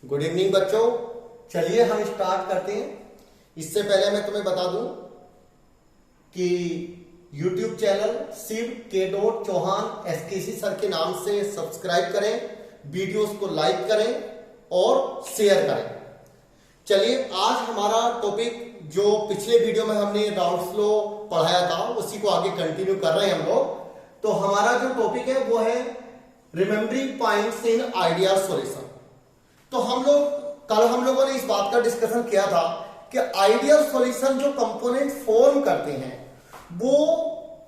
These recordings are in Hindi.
गुड इवनिंग बच्चों, चलिए हम स्टार्ट करते हैं। इससे पहले मैं तुम्हें बता दूं कि YouTube चैनल शिव के चौहान एसकेसी सर के नाम से सब्सक्राइब करें, वीडियोस को लाइक करें और शेयर करें। चलिए आज हमारा टॉपिक जो पिछले वीडियो में हमने राउंड फ्लो पढ़ाया था उसी को आगे कंटिन्यू कर रहे हैं हम लोग। तो हमारा जो टॉपिक है वो है remembering points in ideal solution. तो कल हम लोगों ने इस बात का डिस्कशन किया था कि आइडियल सॉल्यूशन जो कंपोनेंट फॉर्म करते हैं वो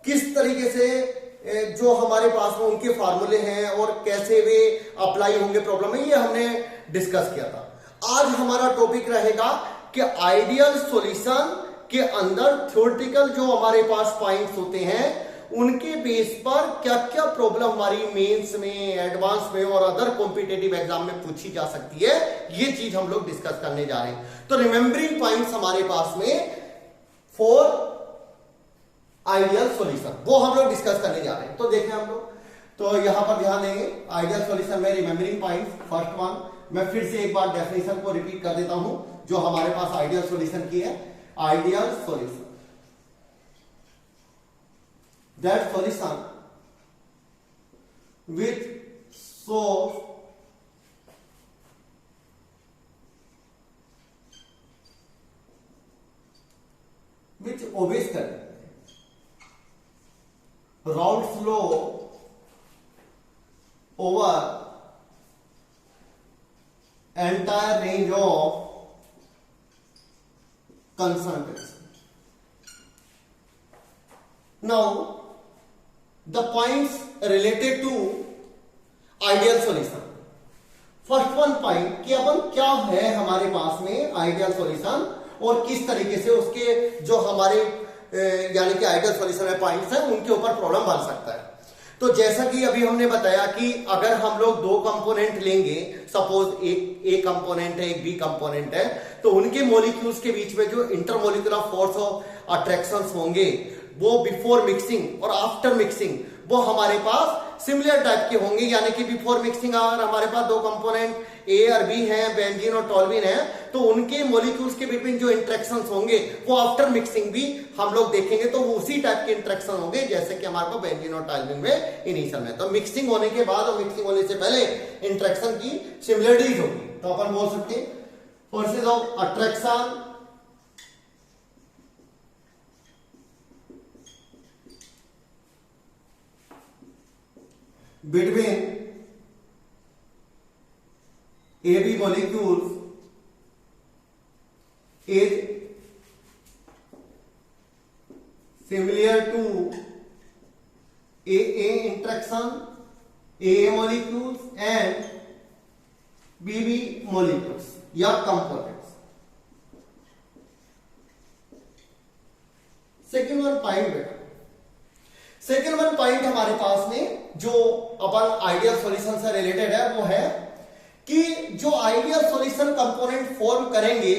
किस तरीके से जो हमारे पास में उनके फार्मूले हैं और कैसे वे अप्लाई होंगे प्रॉब्लम में, ये हमने डिस्कस किया था। आज हमारा टॉपिक रहेगा कि आइडियल सॉल्यूशन के अंदर थ्योरेटिकल जो हमारे पास पॉइंट्स होते हैं उनके बेस पर क्या क्या प्रॉब्लम हमारी मेंस में, एडवांस में और अदर कॉम्पिटिटिव एग्जाम में पूछी जा सकती है, ये चीज हम लोग डिस्कस करने जा रहे हैं। तो रिमेंबरिंग पॉइंट्स हमारे पास में फॉर आइडियल सॉल्यूशन वो हम लोग डिस्कस करने जा रहे हैं। तो देखें हम लोग, तो यहां पर ध्यान देंगे आइडियल सॉल्यूशन में रिमेंबरिंग पॉइंट्स। फर्स्ट वन, मैं फिर से एक बार डेफिनेशन को रिपीट कर देता हूं जो हमारे पास आइडियल सॉल्यूशन की है। Ideal solution, that solution which solves which obeys round flow over entire range of concentration. Now the points related to ideal solution. First one point कि अपन क्या है हमारे पास में आइडियल सॉल्यूशन और किस तरीके से उसके जो हमारे यानी कि आइडियल सॉल्यूशन में पॉइंट्स हैं उनके ऊपर प्रॉब्लम बन सकता है। तो जैसा कि अभी हमने बताया कि अगर हम लोग दो कंपोनेंट लेंगे, सपोज एक ए कंपोनेंट है एक बी कंपोनेंट है, तो उनके मॉलिक्यूल्स के बीच में जो इंटरमोलिकुलर फोर्स ऑफ अट्रैक्शन होंगे वो बिफोर मिक्सिंग और आफ्टर मिक्सिंग वो हमारे पास सिमिलर टाइप के होंगे। यानी कि बिफोर मिक्सिंग अगर हमारे पास दो कंपोनेंट ए और बी हैं, बेंजीन और टॉल्यूइन है, तो उनके मॉलिक्यूल्स के बिटवीन जो इंटरेक्शंस होंगे वो आफ्टर मिक्सिंग भी हम लोग देखेंगे तो वो उसी टाइप के इंटरेक्शन होंगे जैसे कि हमारे पास बेंजीन और टॉल्यूइन में इनिशियल में। तो मिक्सिंग होने के बाद और मिक्सिंग होने से पहले इंटरेक्शन की सिमिलरिटीज होगी। तो अपन बोल सकते हैं forces of attraction between AB molecules is similar to AA interaction, AA molecules and BB molecules या components. सेकेंड वन पॉइंट बेटा, सेकेंड वन पॉइंट हमारे पास में जो अपन आइडियल सॉल्यूशन से रिलेटेड है वो है कि जो आइडियल सॉल्यूशन कंपोनेंट फॉर्म करेंगे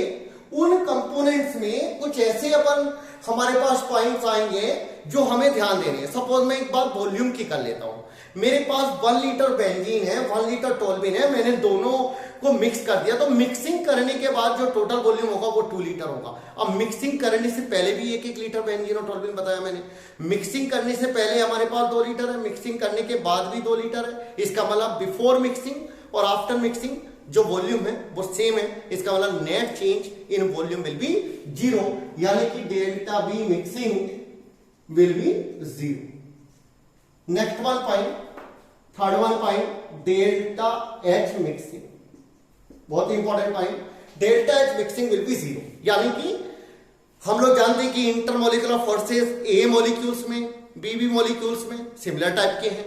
उन कंपोनेंट्स में कुछ ऐसे अपन हमारे पास पॉइंट्स आएंगे जो हमें ध्यान देने हैं। सपोज मैं एक बार वॉल्यूम की कर लेता हूं, मेरे पास 1 लीटर बेंजीन है, 1 लीटर टॉल्यूइन है, मैंने दोनों को मिक्स कर दिया तो मिक्सिंग करने के बाद जो टोटल वॉल्यूम होगा वो 2 लीटर होगा। अब मिक्सिंग करने से पहले भी 1-1 लीटर बेंजीन और टॉल्यूइन बताया मैंने। मिक्सिंग करने से पहले हमारे पास 2 लीटर है, मिक्सिंग करने के बाद भी 2 लीटर है। इसका मतलब बिफोर मिक्सिंग और आफ्टर मिक्सिंग जो वॉल्यूम है वो सेम है। इसका मतलब net change in volume will be 0, यानी कि delta V mixing will be 0। Next one point, third one point, delta H mixing, बहुत important point. Delta H mixing will be 0, यानी कि हम लोग जानते हैं कि इंटरमोलिकुलर फोर्सेस ए मॉलिक्यूल्स में, बीबी मॉलिक्यूल्स में सिमिलर टाइप के हैं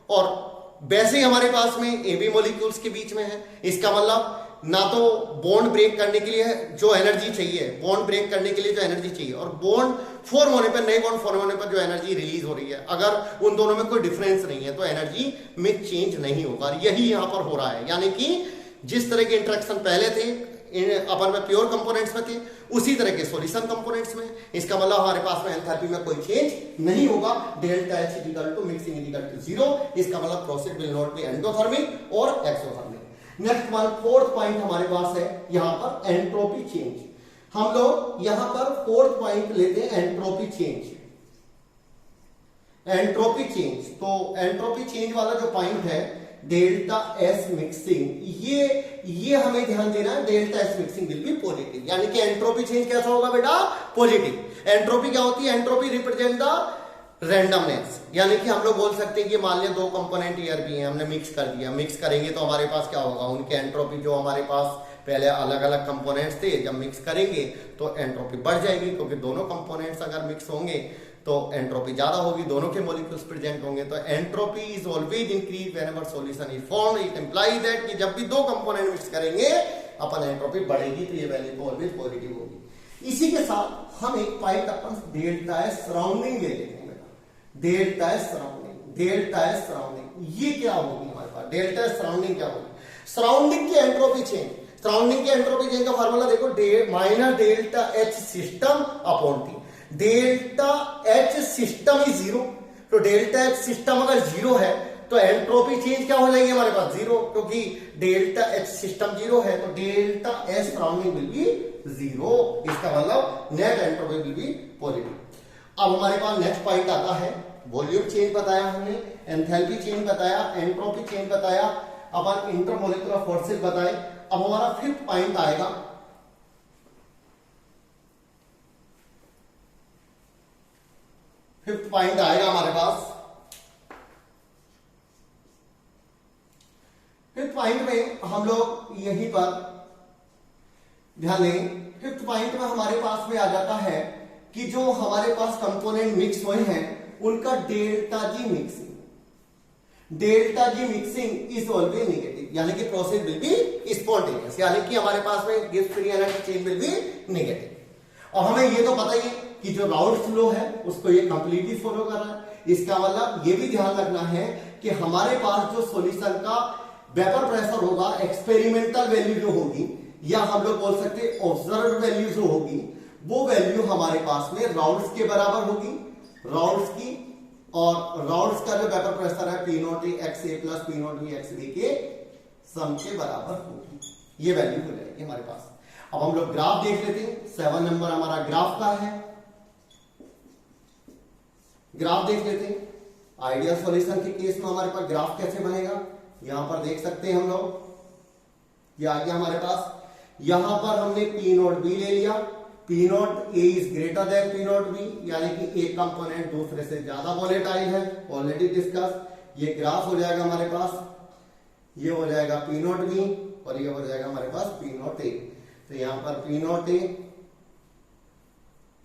और वैसे ही हमारे पास में एबी मॉलिक्यूल्स के बीच में है। इसका मतलब ना तो बॉन्ड ब्रेक करने के लिए जो एनर्जी चाहिए, बॉन्ड ब्रेक करने के लिए जो एनर्जी चाहिए और बॉन्ड फॉर्म होने पर, नए बॉन्ड फॉर्म होने पर जो एनर्जी रिलीज हो रही है, अगर उन दोनों में कोई डिफरेंस नहीं है तो एनर्जी में चेंज नहीं होगा। यही यहां पर हो रहा है, यानी कि जिस तरह के इंटरेक्शन पहले थे अपन में प्योर कंपोनेंट्स में थे उसी तरह के सॉल्यूशन कंपोनेंट्स में। इसका मतलब हमारे पास में एंथैल्पी में कोई चेंज नहीं होगा। Delta H equal to mixing equal to 0। इसका मतलब process will not be endothermic और exothermic. Next one, fourth point हमारे पास है यहां पर एंट्रोपी चेंज। हम लोग यहां पर फोर्थ पॉइंट लेते हैं एंट्रोपी चेंज। एंट्रोपी चेंज, तो एंट्रोपी चेंज वाला जो पॉइंट है डेल्टा एस मिक्सिंग, ये हमें ध्यान देना है। Delta S mixing will B positive, यानी कि एंट्रोपी चेंज कैसा होगा बेटा, पॉजिटिव। एंट्रोपी क्या होती है, एंट्रोपी रिप्रेजेंट द रैंडमनेस, यानी कि हम लोग बोल सकते हैं कि मान लिया दो कंपोनेंट ईयर भी हैं, हमने मिक्स कर दिया, मिक्स करेंगे तो हमारे पास क्या होगा, उनके एंट्रोपी जो हमारे पास पहले अलग अलग कंपोनेंट्स थे, जब मिक्स करेंगे तो एंट्रोपी बढ़ जाएगी, क्योंकि दोनों कंपोनेंट्स अगर मिक्स होंगे तो एंट्रोपी ज्यादा होगी, दोनों के मॉलिक्यूल्स प्रेजेंट होंगे। तो entropy is always increase whenever solution is formed. It implies that कि जब भी दो कंपोनेंट मिक्स करेंगे अपन एंट्रोपी बढ़ेगी, तो ये वैल्यू तो ऑलवेज पॉजिटिव होगी। इसी के साथ हम एक पॉइंट अपन डेल्टा एस सराउंडिंग ले लेते हैं। Delta S surrounding, delta S surrounding ये क्या होगी हमारे पास, डेल्टा एस सराउंडिंग क्या होगी, सराउंडिंग की एंट्रोपी चेंज। सराउंडिंग की एंट्रोपी चेंज का फार्मूला देखो, minus delta H system upon T. Delta H system is zero, तो डेल्टा एच सिस्टम अगर जीरो है तो एंट्रोपी चेंज क्या हो जाएगी हमारे पास, जीरो, क्योंकि डेल्टा एच सिस्टम जीरो है तो delta S surrounding will be zero. इसका मतलब net entropy will be positive. अब हमारे पास नेक्स्ट पॉइंट आता है, वॉल्यूम चेंज बताया हमने, एंथैल्पी चेंज बताया, एंट्रोपी चेंज बताया, अपन इंटरमोलिकुलर फोर्सेस बताए। अब हमारा फिफ्थ पॉइंट आएगा, फिफ्थ पॉइंट आएगा हमारे पास। फिफ्थ पॉइंट में हम लोग यहीं पर ध्यान दें। फिफ्थ पॉइंट में हमारे पास में आ जाता है कि जो हमारे पास कंपोनेंट मिक्स हुए हैं उनका delta G mixing, delta G mixing is always negative, यानी कि प्रोसेस विल बी स्पॉन्टेनियस, यानी कि हमारे पास में Gibbs free energy change will be negative. और हमें ये तो पता ही है कि जो राउल्ट फ्लो है उसको ये कंप्लीटली फॉलो कर रहा है। इसका मतलब ये भी ध्यान रखना है कि हमारे पास जो सॉल्यूशन का वेपर प्रेशर होगा, एक्सपेरिमेंटल वैल्यू जो होगी, या हम लोग बोल सकते हैं ऑब्जर्व वैल्यू जो होगी, वो वैल्यू हमारे पास में राउल्ट्स के बराबर होगी, राउल्ट्स की, और राउल्ट्स का जो वेपर प्रेशर है P naught X A plus P not B X B के सम के बराबर होगी। ये वैल्यू हो जाएगी हमारे पास। अब हम लोग ग्राफ देख लेते हैं। 7 नंबर हमारा ग्राफ का है, ग्राफ देख लेते हैं। आइडियल सॉल्यूशन के केस में हमारे पास ग्राफ कैसे बनेगा, यहां पर देख सकते हैं हम लोग, ये आ गया हमारे पास। यहां पर हमने पी नॉट बी ले लिया, P not A is greater than P not be, यानी कि एक कंपोनेंट दूसरे से ज्यादा वोलेटाइल है, ऑलरेडी डिस्कस। ये ग्राफ हो जाएगा हमारे पास, ये हो जाएगा पी नॉट बी और ये हो जाएगा हमारे पास पी नॉट ए। तो यहां पर पी नॉट ए,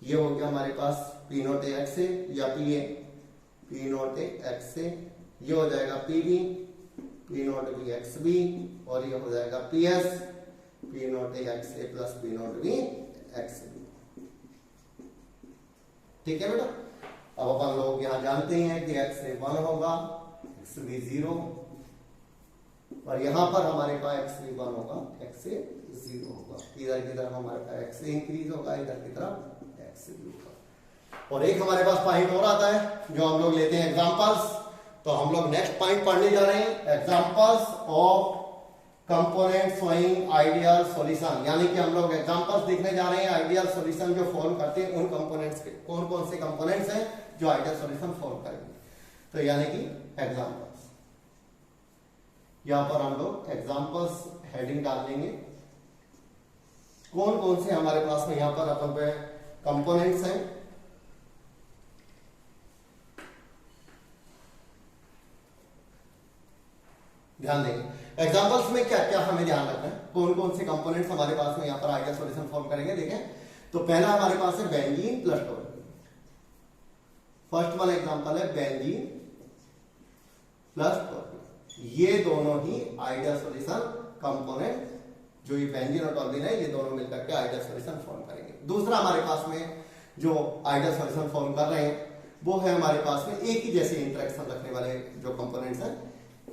ये हो गया हमारे पास P not A X A या P A, P not A X A, ये हो जाएगा P B, P not B X B, और ये हो जाएगा P S, P not A X A plus P not B X B. ठीक है बेटा। अब अपन लोग यहां जानते हैं कि एक्स ए 1 होगा, एक्स बी 0, और यहां पर हमारे पास एक्स बी 1 होगा, एक्स ए 0 होगा। इधर की तरफ हमारे पास एक्स ए इंक्रीज होगा, इधर की तरफ एक्स बी होगा। और एक हमारे पास पॉइंट और आता है जो हम लोग लेते हैं एग्जांपल्स। तो हम लोग नेक्स्ट पॉइंट पढ़ने जा रहे हैं, examples of component showing ideal solution, यानी कि हम लोग एग्जांपल्स देखने जा रहे हैं आइडियल सॉल्यूशन जो फॉर्म करते हैं, उन कंपोनेंट्स के कौन कौन से कंपोनेंट्स हैं जो आइडियल सॉल्यूशन फॉर्म करेंगे। तो यानी कि एग्जांपल्स, यहां पर हम लोग एग्जांपल्स हेडिंग डाल देंगे। कौन कौन से हमारे पास में यहां पर अपन पे कंपोनेंट्स हैं, ध्यान देंगे। एग्जांपल्स में क्या क्या हमें ध्यान रखना है, कौन कौन से कंपोनेंट्स हमारे पास में यहां पर आइडियल सॉल्यूशन फॉर्म करेंगे। देखें तो पहला हमारे पास है बेंजीन प्लस टोल्यूइन। फर्स्ट वाला एग्जांपल है बेंजीन प्लस टोल्यूइन, ये दोनों ही आइडियल सॉल्यूशन कंपोनेंट, जो ये बेंजीन और टोल्यूइन है, ये दोनों मिलकर के आइडियल सॉल्यूशन फॉर्म करेंगे। दूसरा हमारे पास में जो आइडियल सॉल्यूशन फॉर्म कर रहे हैं वो है हमारे पास में एक ही जैसे इंटरेक्शन रखने वाले जो कंपोनेंट्स हैं,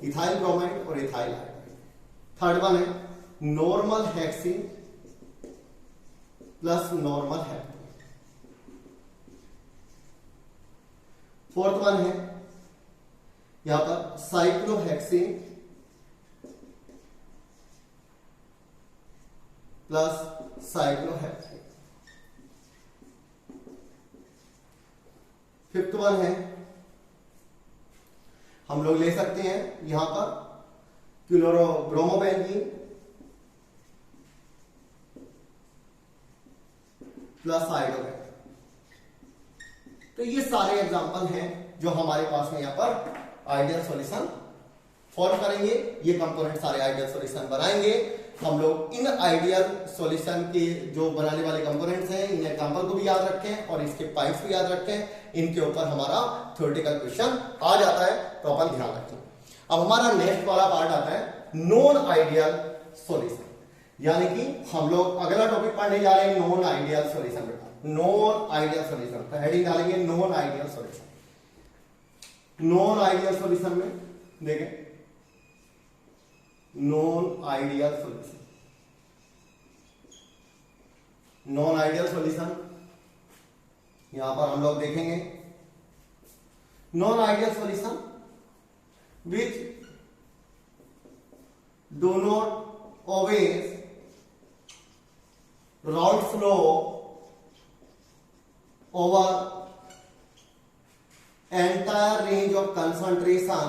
इथाइल ब्रोमाइड और इथाइल हाइड्राइड। थर्ड वन है normal hexane plus normal heptane. Fourth one है यहां पर साइक्लोहेक्सेन प्लस साइक्लोहेप्टेन। फिफ्थ वन है, हम लोग ले सकते हैं यहां पर क्लोरोब्रोमोबेंजीन प्लस आयोडोबेंजीन। तो ये सारे एग्जांपल हैं जो हमारे पास में यहां पर आइडियल सॉल्यूशन फॉर्म करेंगे। ये कंपोनेंट सारे आइडियल सॉल्यूशन बनाएंगे। हम लोग इन आइडियल सॉल्यूशन के जो बनाने वाले कंपोनेंट्स हैं, इन एग्जांपल को भी याद रखें और इसके पॉइंट्स भी याद रखें। इनके ऊपर हमारा थ्योरेटिकल क्वेश्चन आ जाता है, तो अपन ध्यान रखें। अब हमारा नेक्स्ट वाला पार्ट आता है नॉन आइडियल सॉल्यूशन, यानी कि हम लोग अगला टॉपिक पढ़ने जा रहे हैं नॉन आइडियल सॉल्यूशन। बेटा नॉन आइडियल सॉल्यूशन, तो हेडिंग डालेंगे non ideal solution. Non ideal solution में देखें non ideal solution, non ideal solution यहां पर हम लोग देखेंगे non ideal solution which do not always route flow over entire range of concentration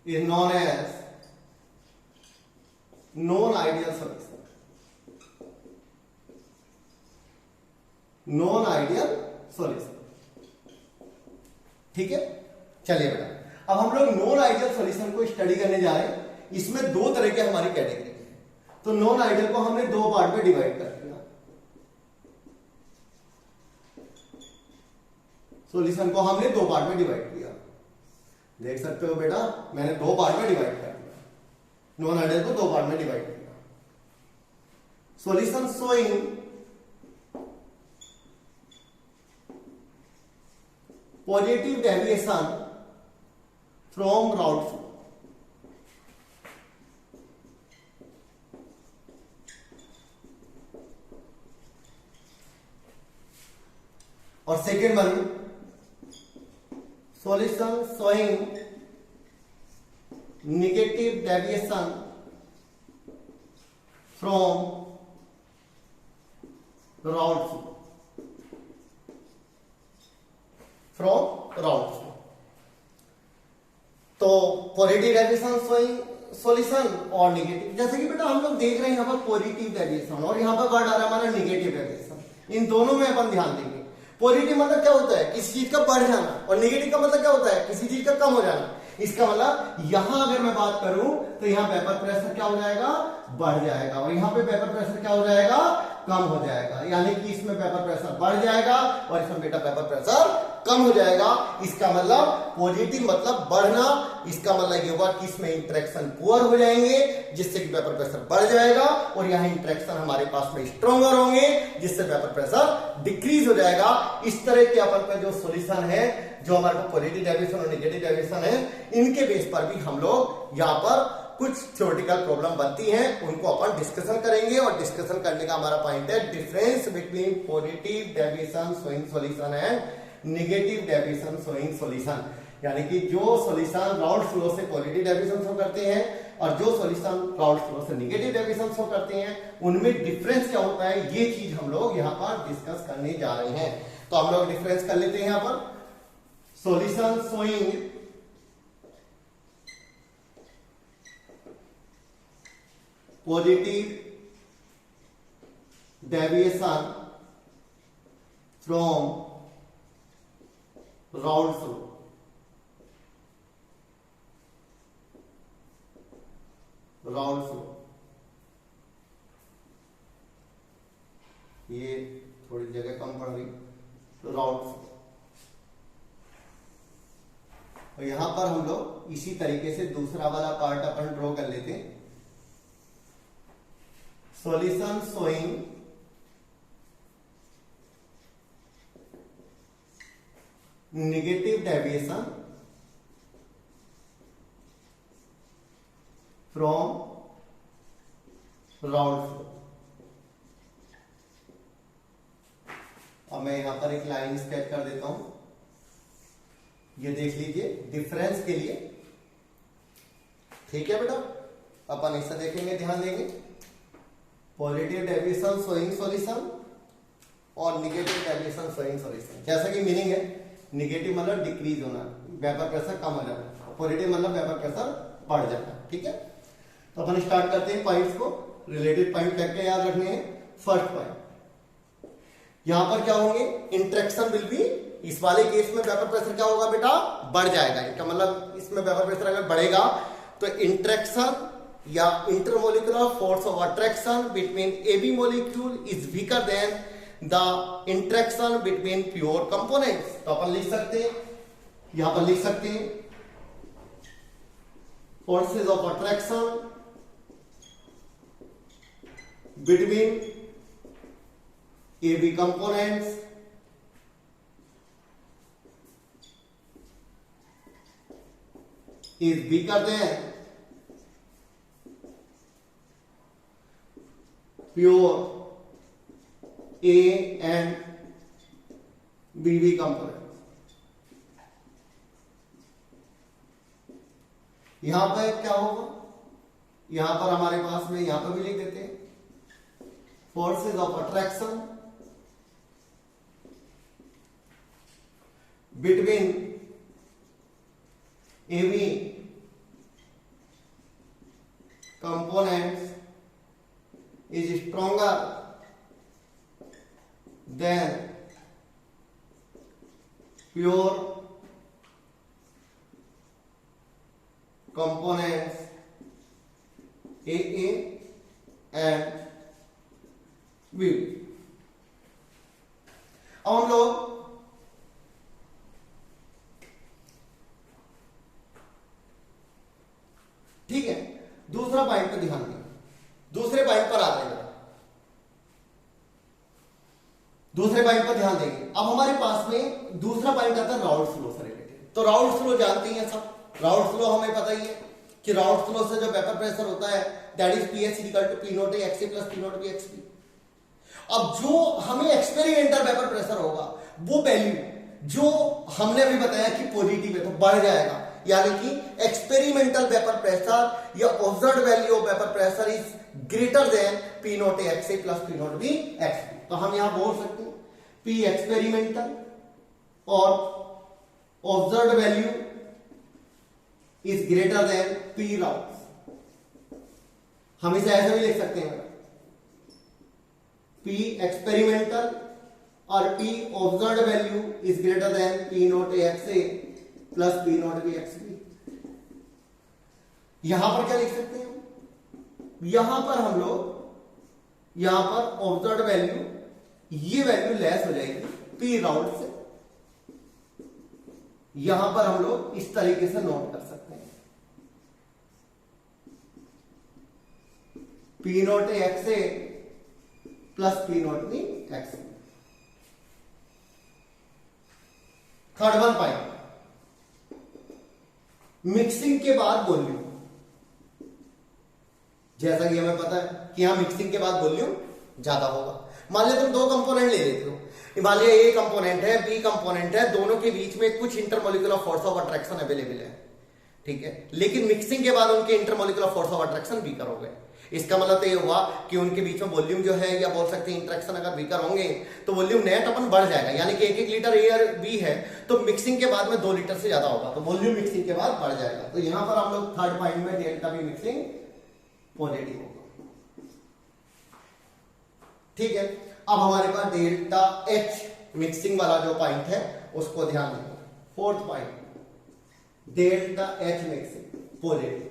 is known as non-ideal solution. Non-ideal solution, ठीक है। चलिए बेटा, अब हम लोग नॉन आइडियल सॉल्यूशन को स्टडी करने जा रहे हैं। इसमें दो तरह के हमारी कैटेगरी है, तो नॉन आइडियल को हमने दो पार्ट में डिवाइड कर दिया। सॉल्यूशन को हमने दो पार्ट में डिवाइड किया, देख सकते हो बेटा, मैंने दो पार्ट में डिवाइड कर दिया। नॉन आइडियल को दो पार्ट में डिवाइड किया। Solution showing positive deviation from Raoult law, और second one solution showing negative deviation from Raoult law, from Raoult law. तो पॉजिटिव डेविएशन शोइंग सॉल्यूशन और नेगेटिव, जैसे कि बेटा हम लोग देख रहे हैं यहां पर पॉजिटिव डेविएशन और यहां पर वर्ड आ रहा है हमारा नेगेटिव डेविएशन। इन दोनों में अपन ध्यान देंगे। पॉजिटिव मतलब क्या होता है, किसी चीज का बढ़ जाना, और नेगेटिव का मतलब क्या होता है, किसी चीज का कम हो जाना। इसका मतलब यहां अगर मैं बात करूं तो यहां पेपर प्रेशर क्या हो जाएगा, बढ़ जाएगा, और यहां पे पेपर प्रेशर क्या हो जाएगा, कम हो जाएगा। यानी कि इसमें पेपर प्रेशर बढ़ जाएगा और इसमें बेटा पेपर प्रेशर कम हो जाएगा। इसका मतलब पॉजिटिव मतलब बढ़ना, इसका मतलब ये हुआ कि इसमें इंटरेक्शन पुअर हो जाएंगे जिससे कि पेपर प्रेशर बढ़ जाएगा, और यहाँ इंटरेक्शन हमारे पास में स्ट्रॉन्गर होंगे जिससे पेपर प्रेशर डिक्रीज हो जाएगा। इस तरह के अपन का जो सॉल्यूशन है, जो हमारे पास पॉजिटिव डेविएशन और नेगेटिव डेविएशन है, इनके बेस पर भी हम लोग यहाँ पर कुछ थ्योरेटिकल प्रॉब्लम बनती हैं, उनको अपन डिस्कशन करेंगे। और डिस्कशन करने का हमारा पॉइंट है difference between positive deviation showing solution and negative deviation showing solution, यानी कि जो सॉल्यूशन राउंड फ्लो से पॉजिटिव डेविएशन शो करते हैं और जो सॉल्यूशन राउंड फ्लो से नेगेटिव डेविएशन शो करते हैं, उनमें डिफरेंस क्या होता है, ये चीज हम लोग यहाँ पर डिस्कस करने जा रहे हैं। तो हम लोग डिफरेंस कर लेते हैं यहाँ पर। Solution showing positive deviation from Raoult flow, round flow, ये थोड़ी जगह कम पड़ रही, तो राउंड फ्लो। और यहां पर हम लोग इसी तरीके से दूसरा वाला पार्ट अपन ड्रॉ कर लेते हैं। Solution showing negative deviation from Raoult flow. अब मैं यहां पर एक लाइन स्केच कर देता हूं, ये देख लीजिए। डिफरेंस के लिए ठीक है बेटा, अपन इसे देखेंगे, ध्यान देंगे। पॉजिटिव डेविएशन शोइंग सॉल्यूशन और निगेटिव डेविएशन शोइंग सॉल्यूशन। जैसा कि मीनिंग है, निगेटिव मतलब डिक्रीज होना, वेपर प्रेशर कम हो जाना, पॉजिटिव मतलब वेपर प्रेशर बढ़ जाना। ठीक है, तो अपन स्टार्ट करते हैं पॉइंट्स को। रिलेटेड पॉइंट करके याद रखने हैं। फर्स्ट पॉइंट, यहां पर क्या होंगे, इंटरेक्शन विल बी, इस वाले केस में वेपर प्रेशर क्या होगा बेटा, बढ़ जाएगा। इसका मतलब इसमें वेपर प्रेशर अगर बढ़ेगा तो इंटरेक्शन या intermolecular force of attraction between AB molecule is weaker than the interaction between pure components. तो अपन लिख सकते हैं, यहां पर लिख सकते हैं forces of attraction between AB components is weaker than pure A and BB components। यहां पर क्या होगा, यहां पर हमारे पास में, यहां पर भी लिख देते हैं forces of attraction between AB components is stronger than pure components AA and B। अब हम लोग ठीक है, दूसरा पॉइंट पर ध्यान दें। दूसरे पॉइंट पर आते हैं, दूसरे पॉइंट पर ध्यान देंगे। अब हमारे पास में दूसरा पॉइंट आता है राउल्ट फ्लो से रिलेटेड। तो राउल्ट फ्लो जानते हैं सब, राउल्ट फ्लो हमें पता ही है कि राउल्ट फ्लो से जो वेपर प्रेशर होता है that is PH equal to P not XA plus P not B XB. अब जो हमें एक्सपेरिमेंटल वेपर प्रेशर होगा वो वैल्यू जो हमने अभी बताया कि पॉजिटिव है तो बढ़ जाएगा, यानी कि एक्सपेरिमेंटल वेपर प्रेशर या observed value of vapour pressure is greater than P not XA plus P not B XB. तो हम यहां बोल सकते हैं पी एक्सपेरिमेंटल और observed value is greater than P Raoult's. हम इसे ऐसे भी लिख सकते हैं, पी एक्सपेरिमेंटल और P observed value is greater than P not XA plus P not B XB. यहां पर क्या लिख सकते हैं, यहां पर हम लोग, यहां पर ऑब्जर्व्ड वैल्यू, ये वैल्यू लेस हो जाएगी पी राउट से। यहां पर हम लोग इस तरीके से नोट कर सकते हैं, P not XA plus P not B XB. Third one point, mixing के बाद वॉल्यूम। जैसा कि हमें पता है कि यहां मिक्सिंग के बाद वॉल्यूम ज्यादा होगा। मान लिया तुम दो कंपोनेंट ले लेते हो, मान लिया ए कंपोनेंट है बी कंपोनेंट है, दोनों के बीच में कुछ intermolecular force of attraction available है, ठीक है, लेकिन मिक्सिंग के बाद उनके intermolecular force of attraction weaker हो गए। इसका मतलब तो ये हुआ कि उनके बीच में वॉल्यूम जो है, या बोल सकते हैं इंटरेक्शन अगर वीकर होंगे तो वॉल्यूम नेट अपन बढ़ जाएगा, यानी कि 1-1 लीटर एयर बी है तो मिक्सिंग के बाद में 2 लीटर से ज्यादा होगा, तो वॉल्यूम मिक्सिंग के बाद बढ़ जाएगा। तो यहां पर हम लोग थर्ड पॉइंट में डेल्टा बी मिक्सिंग पॉजिटिव होगा, ठीक है। अब हमारे पास डेल्टा एच मिक्सिंग वाला जो पॉइंट है उसको ध्यान देंगे। Fourth point, delta H mixing positive,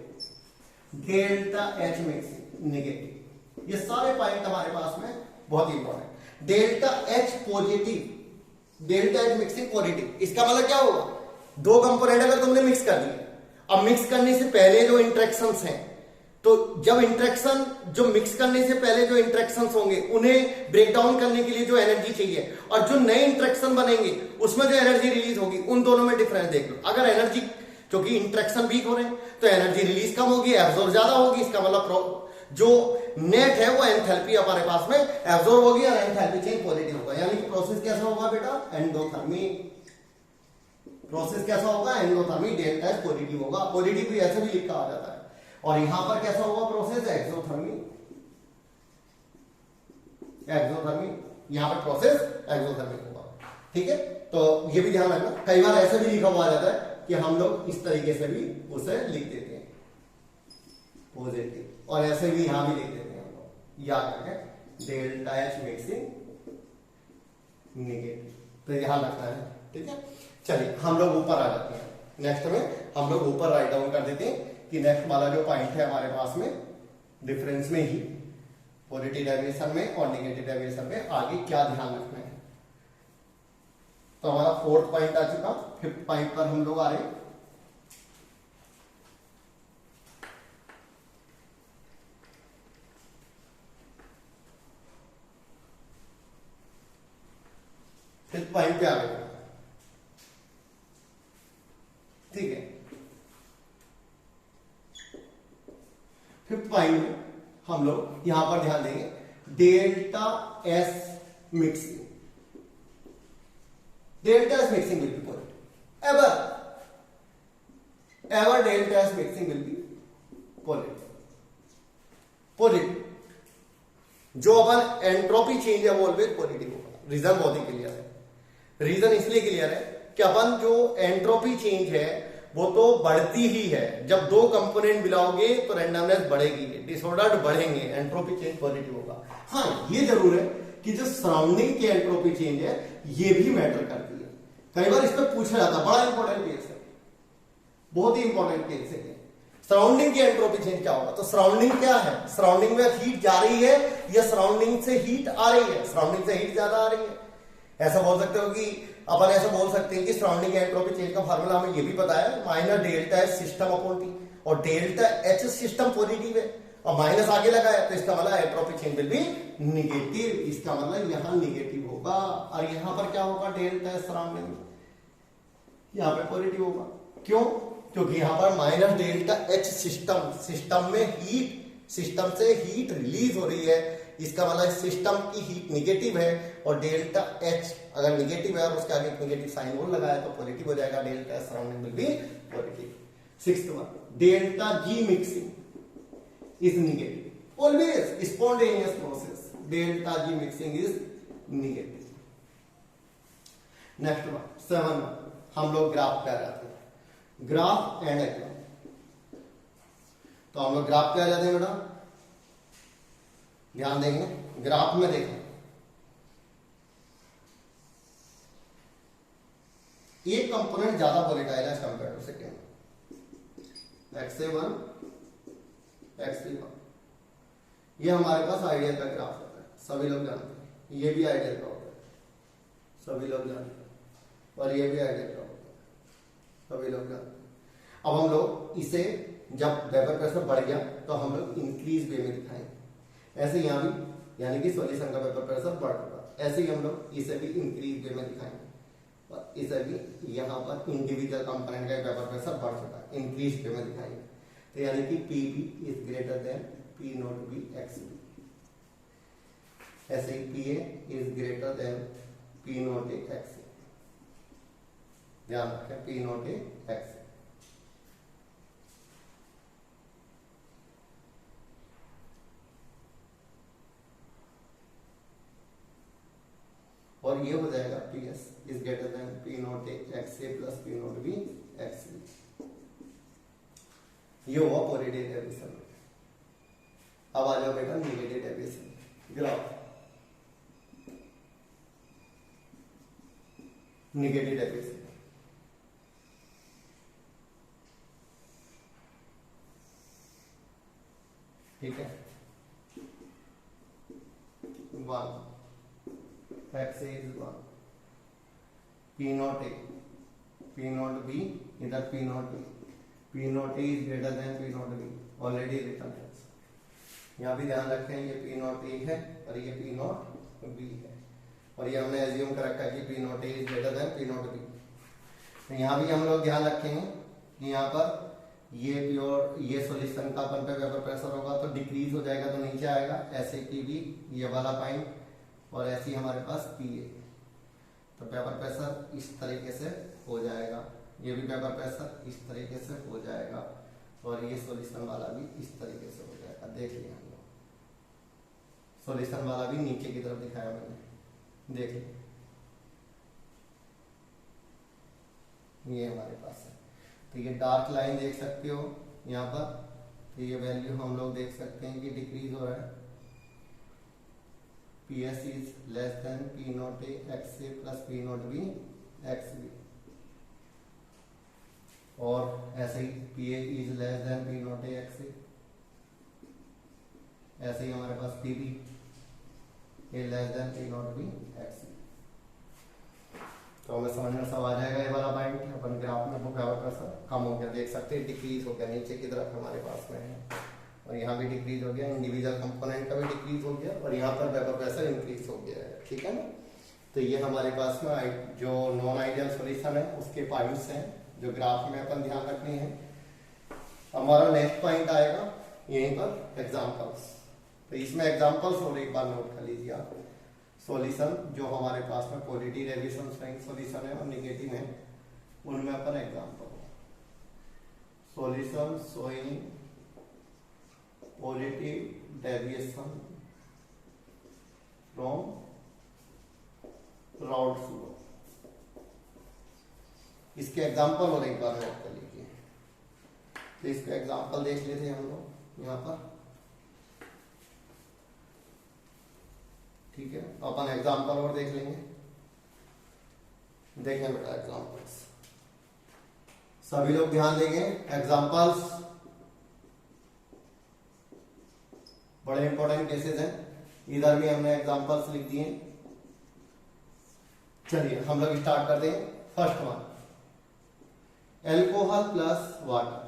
delta H mixing negative. ये सारे पॉइंट हमारे पास में बहुत ही important. Delta H positive, delta H mixing positive, इसका मतलब क्या होगा, दो कंपोनेंट अगर तुमने मिक्स कर दिए, अब मिक्स करने से पहले जो इंटरेक्शंस हैं, तो जब इंटरेक्शन, जो मिक्स करने से पहले जो इंटरेक्शंस होंगे उन्हें ब्रेक डाउन करने के लिए जो एनर्जी चाहिए, और जो नए इंटरेक्शन बनेंगे उसमें जो एनर्जी रिलीज होगी, उन दोनों में डिफरेंस देख लो। अगर एनर्जी, क्योंकि इंटरेक्शन वीक हो रहे हैं तो एनर्जी रिलीज कम होगी, एब्जॉर्ब ज्यादा होगी, इसका मतलब जो नेट है वो एंथैल्पी हमारे पास में एब्जॉर्ब होगी और एंथैल्पी चेंज पॉजिटिव होगा। यानी कि प्रोसेस कैसा होगा बेटा, एंडोथर्मी। प्रोसेस कैसा होगा, एंडोथर्मी, डेल्टा एच पॉजिटिव होगा। पॉजिटिव भी ऐसे भी लिखा आ जाता है, और यहां पर कैसा होगा प्रोसेस, एक्सोथर्मी, यहां पर प्रोसेस एक्सोथर्मिक होगा। ठीक है, तो ये भी ध्यान रखना। कई बार ऐसे भी लिखा हुआ जाता है कि हम लोग इस तरीके से भी उसे लिख देते हैं पॉजिटिव, और ऐसे भी यहां भी लिख देते हैं हम लोग, याद रखें डेल्टा एच मिक्सिंग नेगेटिव, तो ध्यान रखना है। ठीक है, चलिए हम लोग ऊपर आ जाते हैं। नेक्स्ट में हम लोग ऊपर राइट डाउन कर देते हैं कि नेक्स्ट वाला जो पॉइंट है हमारे पास में डिफरेंस में ही पॉजिटिव डेविएशन में और नेगेटिव डेविएशन में आगे क्या ध्यान रखना है। तो हमारा फोर्थ पॉइंट आ चुका, फिफ्थ पॉइंट पर हम लोग आ रहे हैं। फिफ्थ पॉइंट पे आ गए। ठीक है, फिफ्थ पॉइंट में हम लोग यहां पर ध्यान देंगे delta S mixing. Delta S mixing will B positive, ever delta S mixing will B positive. जो अपन एंट्रोपी चेंज है वो ऑलवेज पॉजिटिव होगा। रीजन बहुत ही क्लियर है, रीजन इसलिए क्लियर है कि अपन जो एंट्रोपी चेंज है वो तो बढ़ती ही है। जब दो कंपोनेंट मिलाओगे तो रैंडमनेस बढ़ेगी, डिसऑर्डर बढ़ेंगे, एंट्रोपी चेंज पॉजिटिव होगा। हाँ, ये जरूर है कि जो सराउंडिंग की एंट्रोपी चेंज है ये भी मैटर करती है। कई बार इस पर पूछा जाता है, बड़ा इंपॉर्टेंट केस है, बहुत ही इंपॉर्टेंट केस है। सराउंडिंग की एंट्रोपी चेंज क्या होगा, तो सराउंडिंग क्या है, सराउंडिंग में हीट जा रही है या सराउंडिंग से हीट आ रही है, सराउंडिंग से हीट ज्यादा आ रही है। ऐसा बोल सकते हो कि अपन ऐसा बोल सकते हैं कि सराउंडिंग एंट्रोपी चेंज का फार्मूला हमें ये भी पता है, minus delta H system upon T, और डेल्टा एच सिस्टम पॉजिटिव है और माइनस आगे लगाया तो इसका मतलब entropy change will be negative. इसका मतलब यहां नेगेटिव होगा और यहां पर क्या होगा, डेल्टा एच सराउंडिंग यहां पे पॉजिटिव होगा। क्यों, क्योंकि यहां पर माइनस डेल्टा एच सिस्टम में हीट, सिस्टम से हीट रिलीज हो रही है, इसका मतलब सिस्टम की हीट नेगेटिव है और डेल्टा एच अगर नेगेटिव है और उसके आगे नेगेटिव साइन और लगाया तो पॉजिटिव हो जाएगा, delta H surrounding will be positive. Sixth one, delta G mixing is negative, always spontaneous process, delta G mixing is negative. Next one, seven, हम लोग ग्राफ पे आ जाते हैं, ग्राफ एंड एग्जाम। तो हम लोग ग्राफ पे आ जाते हैं बेटा, ध्यान देंगे ग्राफ में देखें एक कंपोनेंट ज्यादा वोलेटाइल है compare to second, XA1 XB1, ये हमारे पास आइडियल का ग्राफ होता है, सभी लोग जानते हैं, ये भी आइडियल का होता है, सभी लोग जानते हैं, और ये भी आइडियल का होता है, सभी लोग जानते हैं। अब हम लोग इसे जब वेपर प्रेशर बढ़ गया तो हम लोग इंक्रीज वे में दिखाएंगे, ऐसे यहां भी, यानी कि सॉल्यूशन का वेपर प्रेशर बढ़ रहा, ऐसे ही हम लोग इसे भी इंक्रीज वे में दिखाएंगे, और इसे भी यहां पर इंडिविजुअल कंपोनेंट का वेपर प्रेशर बढ़ चुका है, इंक्रीज वे में दिखाएंगे। तो यानी कि PB is greater then P not be XB, ऐसे ही PA is greater then P not a XA, ध्यान रखें P नॉट ए XA। और ये हो जाएगा PS is greater then P not a XA plus P not be XB। ये हुआ पॉजिटिव डेविएशन। अब आ जाओ बेटा negative deviation graph, negative deviation. ठीक है, 1 XA is 1, P not A, P not B, इधर P not B, P not A is greater than P not B, already return है। यहाँ भी ध्यान रखें ये P नॉट A है और ये P नॉट B है, और ये हमने एज्यूम कर रखा है कि P not A is greater than P not B। तो यहाँ भी हम लोग ध्यान रखेंगे कि यहाँ पर ये प्योर, ये सॉल्यूशन का अपन पे वेपर प्रेशर होगा तो डिक्रीज हो जाएगा तो नीचे आएगा, ऐसे PB ये वाला पॉइंट, और ऐसे ही हमारे पास PA, तो वेपर प्रेशर इस तरीके से हो जाएगा, ये भी वेपर प्रेशर इस तरीके से हो जाएगा, और ये सॉल्यूशन वाला भी इस तरीके से हो जाएगा। देख लिया हम लोग, सॉल्यूशन वाला भी नीचे की तरफ दिखाया मैंने, देख लिया, ये हमारे पास है। तो ये डार्क लाइन देख सकते हो यहाँ पर, तो ये वैल्यू हम लोग देख सकते हैं कि डिक्रीज हो रहा है। P S is less than P not A X A plus P not B X B, और ऐसे ही P A is less than P not A X A, ऐसे ही हमारे पास P B A less than P not B X B. तो हमें समझ में सब आ जाएगा ये वाला पॉइंट। अपन ग्राफ में वो कैसा कम हो गया, देख सकते हैं डिक्रीज हो गया, नीचे की तरफ हमारे पास में है, और यहाँ भी डिक्रीज हो गया, इंडिविजुअल कंपोनेंट का भी डिक्रीज हो गया, और यहाँ पर वेपर प्रेशर इंक्रीज हो गया है। ठीक है ना। तो ये हमारे पास में जो नॉन आइडियल सॉल्यूशन है उसके पॉइंट्स हैं जो ग्राफ में अपन ध्यान रखनी है। हमारा नेक्स्ट पॉइंट आएगा यहीं पर एग्जाम्पल्स। तो इसमें एग्जाम्पल्स और एक बार नोट कर लीजिए आप। सॉल्यूशन जो हमारे पास में पॉजिटिव डेविएशन सॉल्यूशन है और नेगेटिव है, उनमें अपन example solution showing positive deviation from Raoult law, इसके एग्जाम्पल और एक बार नोट कर लीजिए। तो इसका एग्जाम्पल देख लेते हैं हम लोग यहाँ पर। ठीक है, तो अपन एग्जाम्पल और देख लेंगे। देखें बेटा एग्जाम्पल्स, सभी लोग ध्यान देंगे। एग्जाम्पल्स बड़े इंपॉर्टेंट केसेस हैं, इधर भी हमने एग्जाम्पल्स लिख दिए। चलिए हम लोग स्टार्ट करते हैं। First one, alcohol plus water.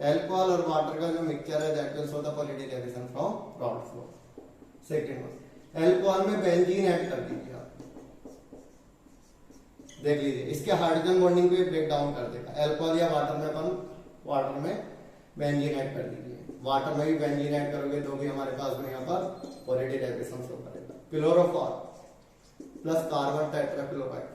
Alcohol और वाटर का जो मिक्सचर है that will show the positive deviation from Raoult flow. Second one, alcohol में बेंजीन ऐड कर दीजिए आप, देख लीजिए इसके हाइड्रोजन बॉन्डिंग को ब्रेक डाउन कर देगा। एल्कोहल या वाटर में अपन वाटर में बेंजीन ऐड कर दीजिए, वाटर में भी बेंजीन ऐड करोगे तो भी हमारे पास में यहाँ पर पॉजिटिव डेविएशन शो करेगा। क्लोरोफॉर्म प्लस कार्बन टेट्राक्लोराइड,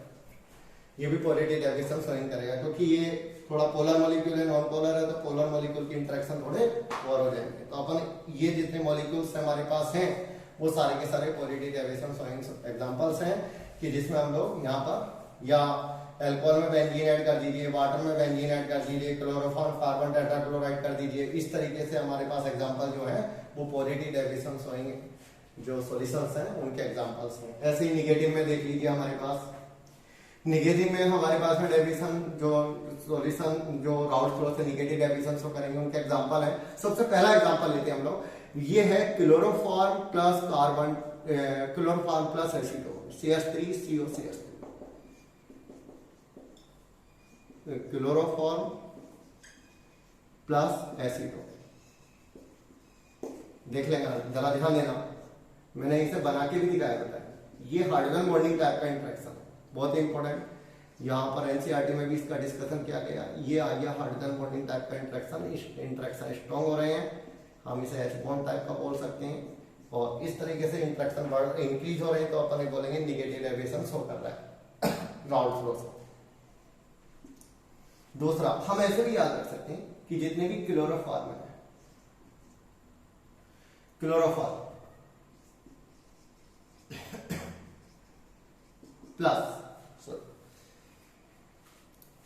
ये भी पॉजिटिव डेविएशन शोइंग करेगा, क्योंकि ये थोड़ा पोलर मॉलिक्यूल है, नॉन पोलर है, तो पोलर मॉलिक्यूल की इंटरेक्शन थोड़े और हो जाएंगे। तो अपन ये जितने मॉलिक्यूल्स हमारे पास हैं वो सारे के सारे पॉजिटिव डेविएशन शोइंग एग्जांपल्स हैं, कि जिसमें हम लोग यहाँ पर या एल्कोहल में बेंजीन ऐड कर दीजिए, वाटर में बेंजीन ऐड कर दीजिए, क्लोरोफॉर्म कार्बन टेट्राक्लोराइड कर दीजिए। इस तरीके से हमारे पास एग्जांपल जो है वो पॉजिटिव डेविएशन शोइंग जो सॉल्यूशंस हैं उनके एग्जांपल्स हैं। ऐसे ही नेगेटिव में देख लीजिए, हमारे पास नेगेटिव में हमारे पास में डेविएशन जो सॉल्यूशन जो राउंड फ्लो से नेगेटिव डेविएशन शो करेंगे उनके एग्जांपल है। सबसे पहला एग्जांपल लेते हैं हम लोग, ये है chloroform plus carbon chloroform plus acetone CH3COCH3। Chloroform plus acetone, देख लेंगे जरा ध्यान देना, मैंने इसे बना के भी दिखाया था। ये हाइड्रोजन बॉन्डिंग टाइप का इंटरेक्शन बहुत इंपॉर्टेंट, यहाँ पर एनसीईआरटी में भी इसका डिस्कशन किया गया। ये आ गया हाइड्रोजन बॉन्डिंग टाइप का इंटरेक्शन स्ट्रॉन्ग हो रहे हैं, हम इसे H बॉन्ड टाइप का बोल सकते हैं, और इस तरीके से इंटरेक्शन इंक्रीज हो रहे हैं तो अपन बोलेंगे नेगेटिव डेविएशन शो कर रहा है राउंड फ्लो से। दूसरा, हम ऐसे भी याद रख सकते हैं कि जितने भी क्लोरोफॉर्म है, क्लोरोफॉर्म प्लस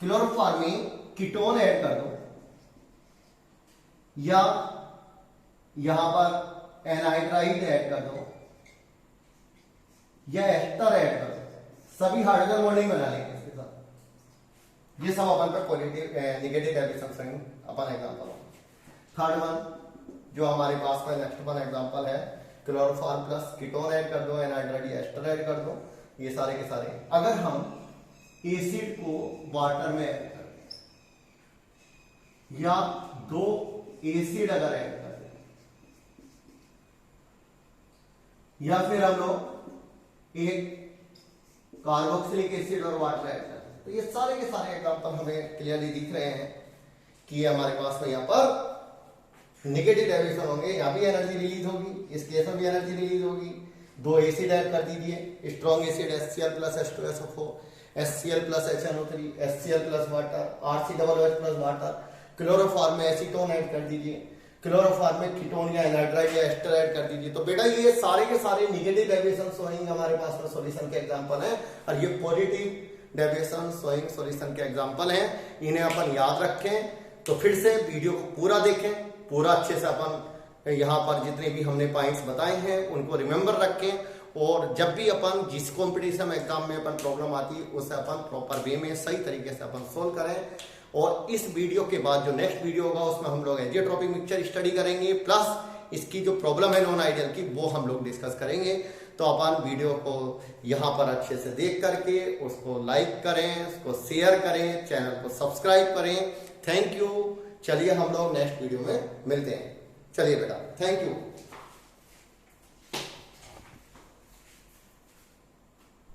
क्लोरोफॉर्म में कीटोन ऐड कर दो, या यहां पर एनहाइड्राइड ऐड कर दो, या एस्टर ऐड कर दो, सभी हाइड्रोजन बॉन्डिंग बना लेंगे इसके साथ। ये सब अपन पर पॉजिटिव नेगेटिव डेविएशन अपन एग्जांपल। थर्ड वन जो हमारे पास में नेक्स्ट वन एग्जांपल है, क्लोरोफॉर्म प्लस कीटोन ऐड कर दो, एनहाइड्राइड या एस्टर ऐड कर दो, ये सारे के सारे। अगर हम एसिड को वाटर में ऐड कर दें, या दो एसिड अगर ऐड कर दें, या फिर हम लोग एक कार्बोक्सिलिक एसिड और वाटर ऐड कर दें, तो ये सारे के सारे एग्जांपल हमें क्लियरली दिख रहे हैं कि ये हमारे पास में यहाँ पर नेगेटिव डेविएशन होंगे, यहाँ भी एनर्जी रिलीज होगी, इस केस में भी एनर्जी रिलीज होगी। दो एसिड ऐड कर दीजिए, strong acid HCl plus H2SO4, HCl plus HNO3, HCl plus water, RCOOH plus water, chloroform में एसीटोन ऐड कर दीजिए, क्लोरोफॉर्म में कीटोन या एनाहाइड्राइड या एस्टर ऐड कर दीजिए। तो बेटा ये सारे के सारे निगेटिव डेविएशन शोइंग हमारे पास में सॉल्यूशन के एग्जांपल हैं, और ये पॉजिटिव डेविएशन शोइंग सॉल्यूशन के एग्जांपल हैं। इन्हें अपन याद रखें। तो फिर से वीडियो को पूरा देखें, पूरा अच्छे से अपन यहाँ पर जितने भी हमने पॉइंट्स बताए हैं उनको रिमेंबर रखें, और जब भी अपन जिस कॉम्पिटिशन एग्जाम में अपन प्रॉब्लम आती है उसे अपन प्रॉपर वे में सही तरीके से अपन सोल्व करें। और इस वीडियो के बाद जो नेक्स्ट वीडियो होगा उसमें हम लोग एजियोट्रोपिक मिक्सचर स्टडी करेंगे, प्लस इसकी जो प्रॉब्लम है नॉन आइडियल की वो हम लोग डिस्कस करेंगे। तो अपन वीडियो को यहाँ पर अच्छे से देख करके उसको लाइक करें, उसको शेयर करें, चैनल को सब्सक्राइब करें। Thank you. चलिए हम लोग नेक्स्ट वीडियो में मिलते हैं। चलिए बेटा, थैंक यू।